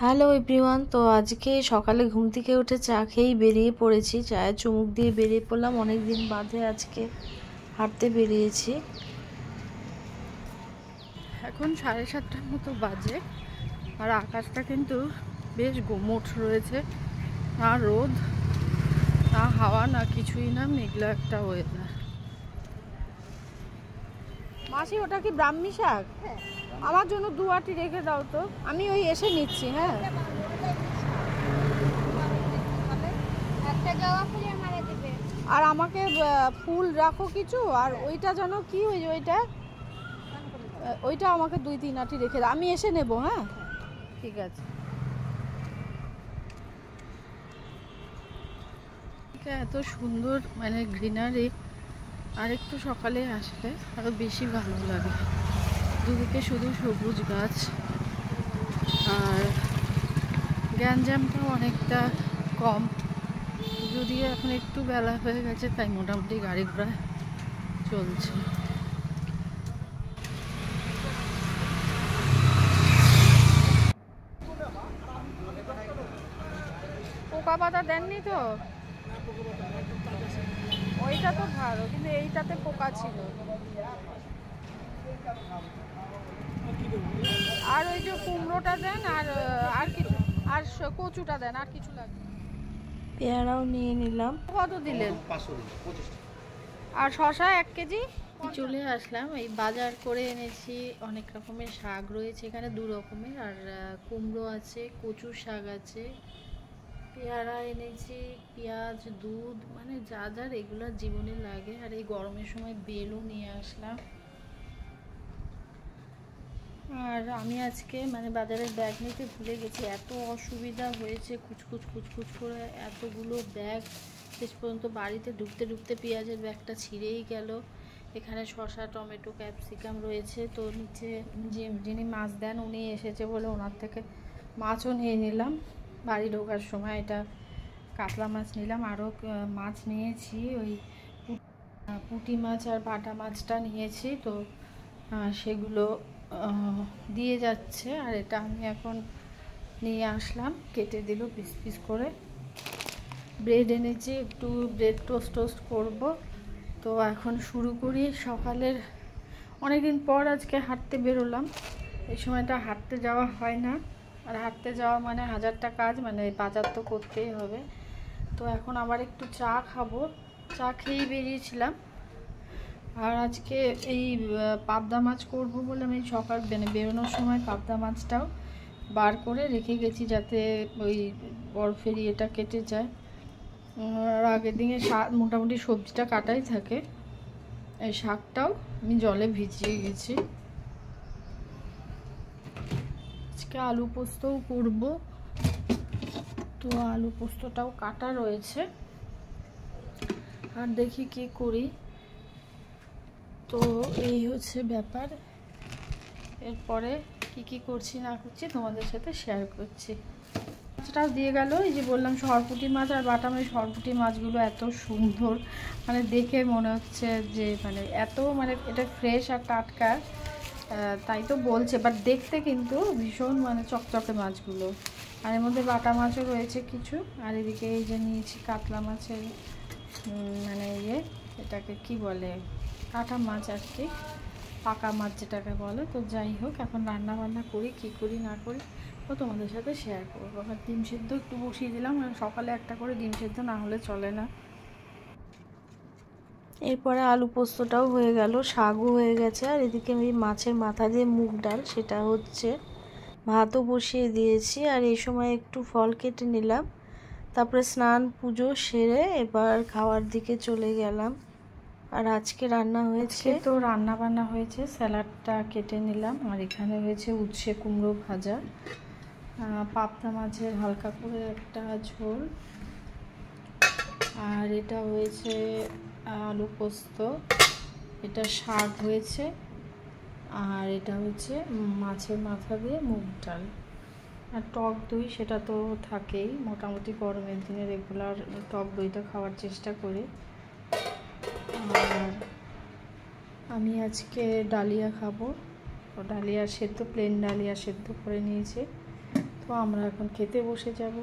Hello everyone. তো আজকে সকালে ঘুম থেকে উঠে চা খেয়েই বেরিয়ে পড়েছি, চায়ে চুমুক দিয়ে বেরিয়ে পড়লাম। অনেক দিন বাদে আজকে হাঁটতে বেরিয়েছি। এখন 7:30টার মতো বাজে, আর আকাশটা কিন্তু বেশ গোমট রয়েছে, না রোদ না হাওয়া না কিছুই না, মেঘলা একটা ওয়েদার। মাসি, ওটা কি ব্রাহ্মী শাক? আমার জন্য 2 আটি রেখে দাও তো, আমি ওই এসে নিচ্ছি। হ্যাঁ, আর আমাকে ফুল রাখো কিছু, আর ওইটা যেন কি ওইটা আমাকে 2-3 আটি রেখে দাও, আমি এসে নেবো। হ্যাঁ ঠিক আছে। এত সুন্দর গ্রিনারি, আর একটু সকালে আসলে আরো বেশি ভালো লাগে। দুদিকে শুধু সবুজ গাছ, আর গ্যাঞ্জামটাও অনেকটা কম, যদিও এখন একটু বেলা হয়ে গেছে, তাই মোটামুটি গাড়ি ঘোড়া চলছে। পোকা পাতা দেননি তো? ওইটা তো ভালো, কিন্তু এইটাতে পোকা ছিল। আর ওই যে কুমড়োটা দেন, আর কিছু, আর কচুটা দেন, আর কিছু লাগবে। পেয়ারাও নিয়ে নিলাম। কত দিলেন? আর শশা 1 কেজি। চলে আসলাম, এই বাজার করে এনেছি। অনেক রকমের শাক রয়েছে এখানে, 2 রকমের, আর কুমড়ো আছে, কচুর শাক আছে, পেয়ারা এনেছি, পেঁয়াজ, দুধ, যা যা রেগুলার জীবনে লাগে। আর এই গরমের সময় বেলও নিয়ে আসলাম। আর আমি আজকে বাজারের ব্যাগ নিতে ভুলে গেছি, এত অসুবিধা হয়েছে, কুচকুচ করে এতগুলো ব্যাগ। শেষ পর্যন্ত বাড়িতে ঢুকতে ঢুকতে পেঁয়াজের ব্যাগটা ছিঁড়েই গেল। এখানে শসা, টমেটো, ক্যাপসিকাম রয়েছে। তো নিচে যিনি মাছ দেন উনি এসেছে বলে ওনার থেকে মাছও নিয়ে নিলাম। বাড়ি ঢোকার সময় এটা কাতলা মাছ নিলাম, আরও মাছ নিয়েছি, ওই পুঁটি মাছ আর বাটা মাছটা নিয়েছি। তো সেগুলো দিয়ে যাচ্ছে, আর এটা আমি এখন নিয়ে আসলাম, কেটে দিল পিস পিস করে। ব্রেড এনেছি, একটু ব্রেড টোস্ট করব। তো এখন শুরু করি সকালের। অনেকদিন পর আজকে হাঁটতে বেরোলাম। এই সময়টা হাঁটতে যাওয়া হয় না, আর হাঁটতে যাওয়া হাজারটা কাজ, বাজার তো করতেই হবে। তো এখন আবার একটু চা খাবো, চা খেয়েই বেরিয়েছিলাম। আর আজকে এই পাবদা মাছ করব বলে আমি সকাল বেরোনোর সময় পাবদা মাছটাও বার করে রেখে গেছি, যাতে ওই বরফের ইয়েটা কেটে যায়। আর আগের দিনে মোটামুটি সবজিটা কাটাই থাকে। এই শাকটাও আমি জলে ভিজিয়ে গেছি। আজকে আলু পোস্তও করব, তো আলু পোস্তটাও কাটা রয়েছে, আর দেখি কি করি। তো এই হচ্ছে ব্যাপার। এরপরে কি করছি না করছি তোমাদের সাথে শেয়ার করছি। মাছটাও দিয়ে গেল, এই যে বললাম সরপুঁটি মাছ আর বাটা মাছ। সরপুঁটি মাছগুলো এত সুন্দর, দেখে মনে হচ্ছে যে এত এটা ফ্রেশ আর টাটকা, তাই তো বলছে। বাট দেখতে কিন্তু ভীষণ চকচকে মাছগুলো। আর এর মধ্যে বাটা মাছও রয়েছে কিছু। আর এদিকে এই যে নিয়েছি কাতলা মাছের এটাকে কি বলে, কাঁটা মাছ আর কি, পাকা মাছ যেটাকে বলে। তো যাই হোক, এখন রান্না বান্না করি, কি করি না করি তো তোমাদের সাথে শেয়ার করবো। আবার ডিম সেদ্ধ একটু বসিয়ে দিলাম, সকালে একটা করে ডিম সেদ্ধ না হলে চলে না। এরপরে আলু পোস্তটাও হয়ে গেল, শাকও হয়ে গেছে, আর এদিকে আমি মাছের মাথা দিয়ে মুগ ডাল সেটা হচ্ছে, ভাতও বসিয়ে দিয়েছি। আর এই সময় একটু ফল কেটে নিলাম, তারপরে স্নান পুজো সেরে এবার খাওয়ার দিকে চলে গেলাম। আর আজকে রান্না হয়েছে, তো রান্না বান্না হয়েছে, স্যালাডটা কেটে নিলাম, আর এখানে হয়েছে উচ্ছে কুমড়ো ভাজা, পাবদা মাছের হালকা করে একটা ঝোল, আর এটা হয়েছে আলু পোস্ত, এটা শাক হয়েছে, আর এটা হচ্ছে মাছের মাথা দিয়ে মুগ ডাল, আর টক দই সেটা তো থাকেই। মোটামুটি গরমের দিনে রেগুলার টক দইটা খাওয়ার চেষ্টা করি। আর আমি আজকে ডালিয়া খাবো, ডালিয়া সেদ্ধ, প্লেন ডালিয়া সেদ্ধ করে নিয়েছি। তো তো আমরা এখন খেতে বসে যাব।